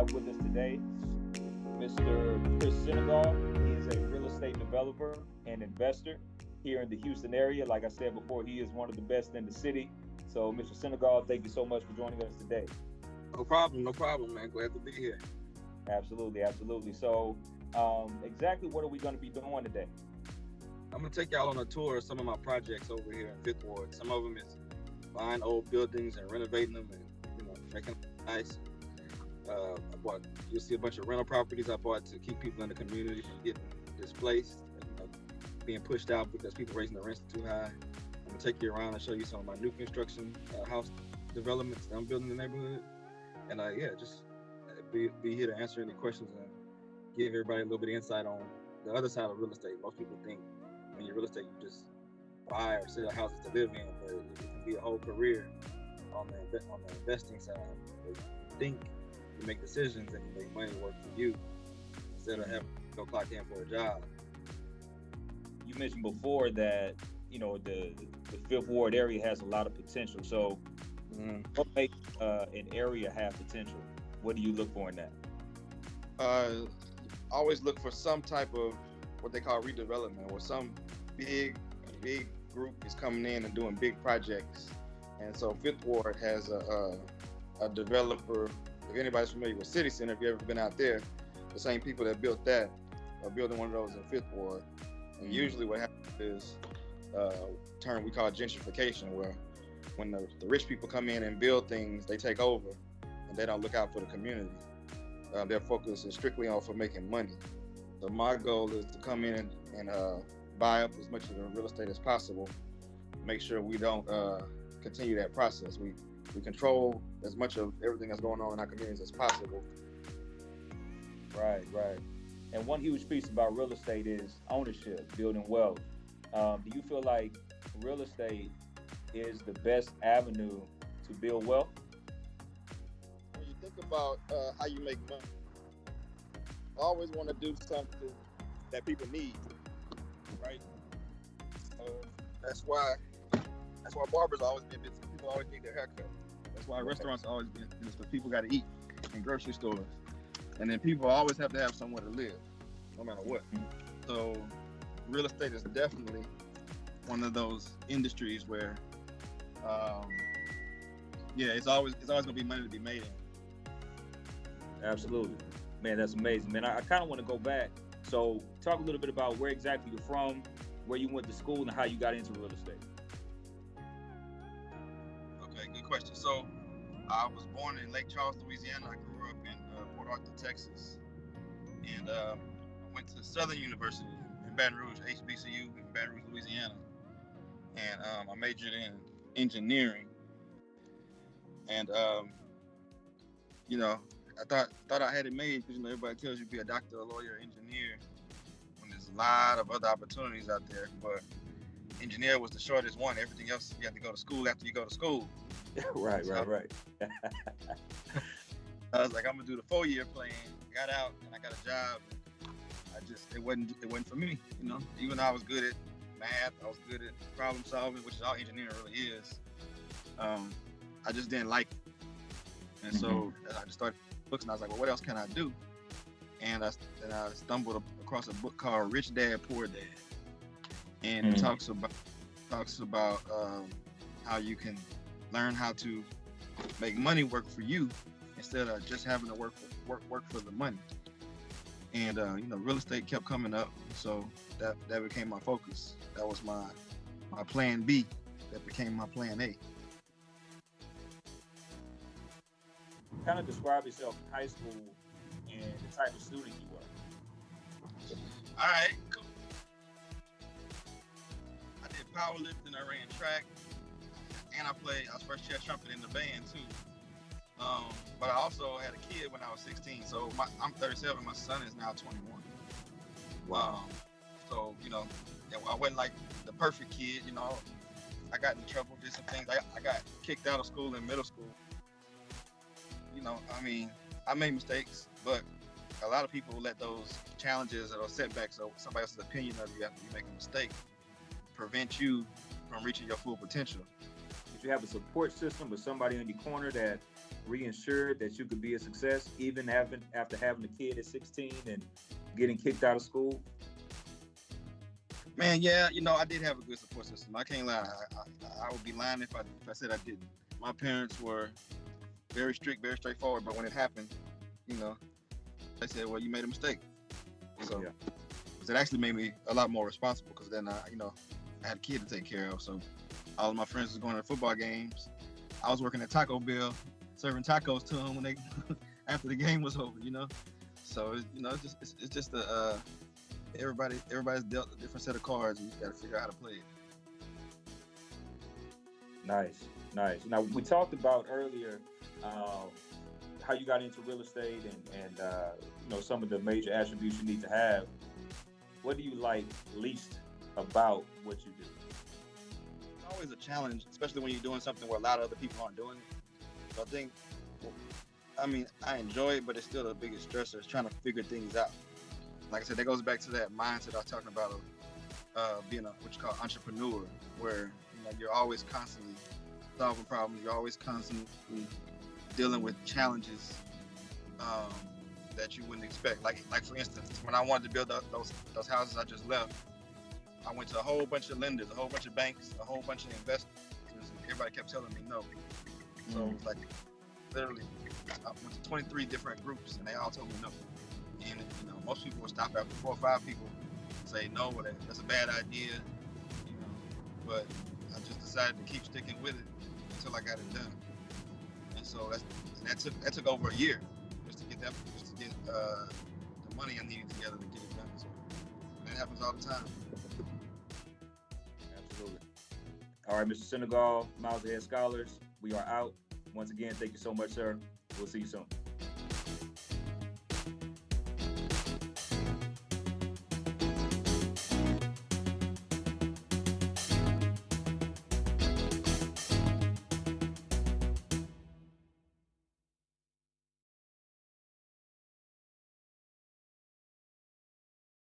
have with us today Mr. Chris Senegal. He is a real estate developer and investor here in the Houston area. Like I said before, he is one of the best in the city. So, Mr. Senegal, thank you so much for joining us today. No problem, man. Glad to be here. Absolutely. So, exactly what are we going to be doing today? I'm going to take y'all on a tour of some of my projects over here in Fifth Ward. Some of them is buying old buildings and renovating them and, making them nice. You'll see a bunch of rental properties I bought to keep people in the community from getting displaced, being pushed out because people raising the rents too high. I'm going to take you around and show you some of my new construction house developments that I'm building in the neighborhood. And just be here to answer any questions and give everybody a little bit of insight on the other side of real estate. Most people think when you're real estate, you just buy or sell houses to live in, but it can be a whole career on the investing side. You think you make decisions and you make money work for you instead of having to go clock in for a job. You mentioned before that the Fifth Ward area has a lot of potential. So, what makes an area have potential? What do you look for in that? Always look for some type of what they call redevelopment, or some big group is coming in and doing big projects. And so Fifth Ward has a developer. If anybody's familiar with City Center, if you've ever been out there, the same people that built that are building one of those in Fifth Ward. And usually what happens is a term we call gentrification, where when the rich people come in and build things, they take over and they don't look out for the community. Their focus is strictly on for making money. So my goal is to come in and buy up as much of the real estate as possible, make sure we don't continue that process. We control as much of everything that's going on in our communities as possible. Right. And one huge piece about real estate is ownership, building wealth. Do you feel like real estate is the best avenue to build wealth? When you think about how you make money, I always want to do something that people need, right? That's why barbers always been busy. People always need their haircut. That's why restaurants always been busy, because people got to eat, in grocery stores. And then people always have to have somewhere to live, no matter what. So real estate is definitely one of those industries where, it's always going to be money to be made in. Absolutely. Man, that's amazing. Man, I kind of want to go back. So talk a little bit about where exactly you're from, where you went to school, and how you got into real estate. Okay, good question. So I was born in Lake Charles, Louisiana. I grew up in Port Arthur, Texas. And I went to Southern University in Baton Rouge, HBCU in Baton Rouge, Louisiana. And I majored in engineering. And, I thought I had it made, because, everybody tells you to be a doctor, a lawyer, engineer, when there's a lot of other opportunities out there. But engineer was the shortest one. Everything else, you have to go to school after you go to school. Right. I was like, I'm gonna do the 4-year plan. Got out and I got a job. It wasn't for me. Even though I was good at math, I was good at problem solving, which is all engineering really is. I just didn't like it, and so I just started books, and I was like, well, what else can I do? And I stumbled across a book called Rich Dad Poor Dad, and it talks about how you can learn how to make money work for you instead of just having to work for the money. And real estate kept coming up, so that became my focus. That was my plan B. That became my plan A. Kind of describe yourself in high school and the type of student you were. All right, cool. I did powerlifting, I ran track, and I was first chair trumpet in the band too. But I also had a kid when I was 16, so I'm 37, my son is now 21. Wow. So, I wasn't like the perfect kid, I got in trouble, did some things. I got kicked out of school in middle school. I made mistakes, but a lot of people let those challenges or setbacks or somebody else's opinion of you after you make a mistake prevent you from reaching your full potential. Did you have a support system with somebody in your corner that reinsured that you could be a success, even after having a kid at 16 and getting kicked out of school? Man, yeah, I did have a good support system. I can't lie. I would be lying if I said I didn't. My parents were very strict, very straightforward. But when it happened, you know, they said, "Well, you made a mistake." So, so it actually made me a lot more responsible because then I had a kid to take care of. So all of my friends was going to football games. I was working at Taco Bell, serving tacos to them when they after the game was over. So it's just everybody's dealt a different set of cards, and you got to figure out how to play it. Nice. Now, we talked about earlier how you got into real estate and some of the major attributes you need to have. What do you like least about what you do? It's always a challenge, especially when you're doing something where a lot of other people aren't doing it. So I enjoy it, but it's still the biggest stressor. It's trying to figure things out. Like I said, that goes back to that mindset I was talking about of being what you call entrepreneur, where you're always constantly solving problems. You're always constantly dealing with challenges that you wouldn't expect. Like for instance, when I wanted to build those houses I just left, I went to a whole bunch of lenders, a whole bunch of banks, a whole bunch of investors, and everybody kept telling me no. So it was like literally, I went to 23 different groups, and they all told me no. And most people would stop after 4 or 5 people and say no, that's a bad idea. But I just decided to keep sticking with it until I got it done. And so that took over a year just to get the money I needed together to get it done. So that happens all the time. Absolutely. All right, Mr. Senegal, Miles Ahead Scholars, we are out. Once again, thank you so much, sir. We'll see you soon.